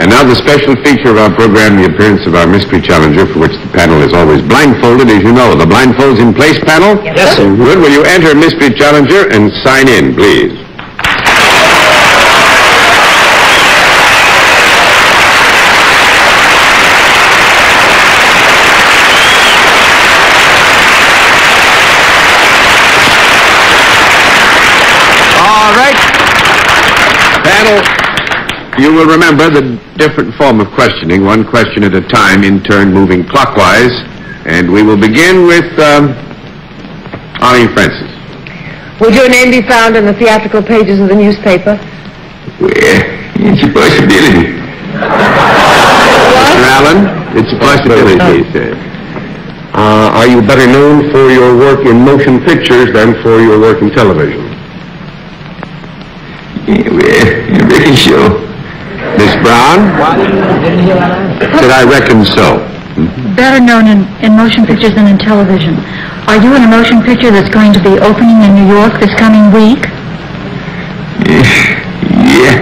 And now the special feature of our program, the appearance of our mystery challenger, for which the panel is always blindfolded, as you know. The blindfolds in place, panel? Yes, sir. Good. Will you enter mystery challenger and sign in, please? All right. Panel, you will remember the different form of questioning, one question at a time, in turn moving clockwise. And we will begin with Arlene Francis. Would your name be found in the theatrical pages of the newspaper? Well, it's a possibility. Mr. Allen, it's a possibility, he said. Are you better known for your work in motion pictures than for your work in television? Yeah, well, you reckon so? Miss Brown? Said I reckon so. Better known in motion pictures than in television. Are you in a motion picture that's going to be opening in New York this coming week? Yeah.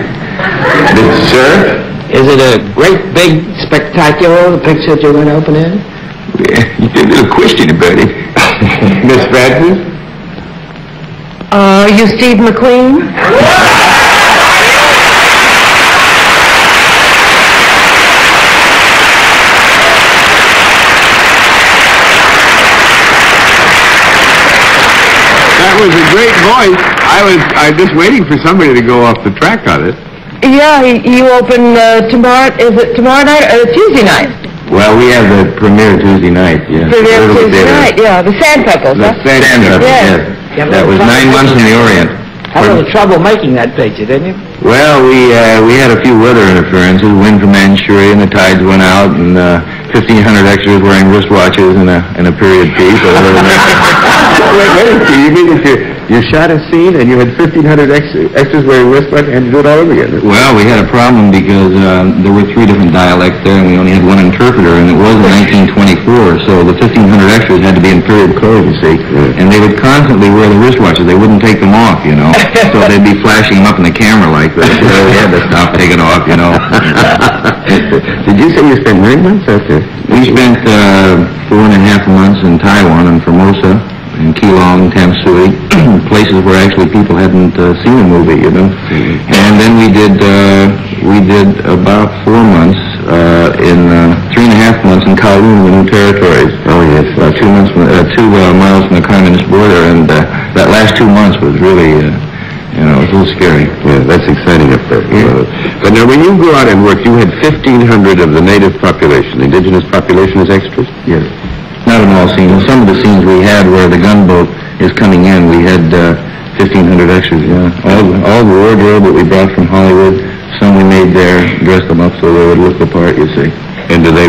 Sir? Is it a great, big, spectacular, the picture that you're going to open in? Yeah, you did a little question about it. Miss Francis? Are you Steve McQueen? That was a great voice. I was just waiting for somebody to go off the track on it. Yeah, you open tomorrow. Is it tomorrow night or Tuesday night? Well, we have the premiere Tuesday night, yeah. Premiere Tuesday night, yeah. The Sandpeppers, The huh? Sandpeppers, Yes. yes. That was 9 months in the Orient. Had a little trouble making that picture, didn't you? Well, we had a few weather interferences. Wind from Manchuria, and the tides went out, and 1,500 extras wearing wristwatches and a period piece. Wait, you mean if you shot a scene and you had 1,500 extras wearing wristwatches and you do it all over again? Well, we had a problem because there were 3 different dialects there, and we only had one interpreter, and it was in 1924, so the 1,500 extras had to be in period clothes, you see, and they would constantly wear the wristwatches. They wouldn't take them off, you know, so they'd be flashing them up in the camera like this. So we had to stop taking off, you know. Did you say you spent 9 months out there? We spent 4.5 months in Taiwan and Formosa, in Keelong, Tamsui, places where actually people hadn't seen a movie, you know. And then we did about 4 months in 3.5 months in Kowloon, the New Territories. Oh yes, 2 months, 2 miles from the communist border, and that last 2 months was really, you know, it was a little scary. Yeah, that's exciting up there. Yeah. But now, when you go out and work, you had 1,500 of the native population, the indigenous population, as extras. Yes. Not in all scenes. Some of the scenes we had where the gunboat is coming in, we had 1,500 extras, yeah. All the wardrobe that we brought from Hollywood, some we made there, dressed them up so they would look the part, you see. And do they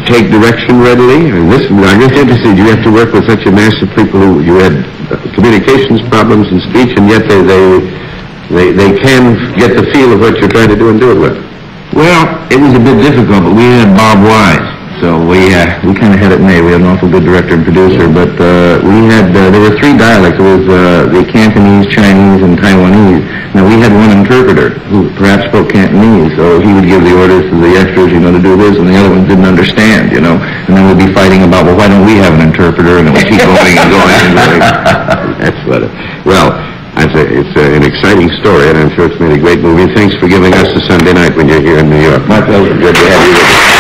take direction readily? I'm just interested, you have to work with such a mass of people who, you had communications problems and speech, and yet they can get the feel of what you're trying to do and do it with. Well, it was a bit difficult, but we had Bob Wise. So we kind of had it made. We had an awful good director and producer, but we had, there were 3 dialects. It was the Cantonese, Chinese, and Taiwanese. Now, we had one interpreter who perhaps spoke Cantonese, so he would give the orders to the extras, you know, to do this, and the other ones didn't understand, you know. And then we'd be fighting about, well, why don't we have an interpreter? And it would keep going and going and going. That's what well, it's an exciting story, and I'm sure it's made a great movie. Thanks for giving us a Sunday night when you're here in New York. My pleasure. Good to have you with us.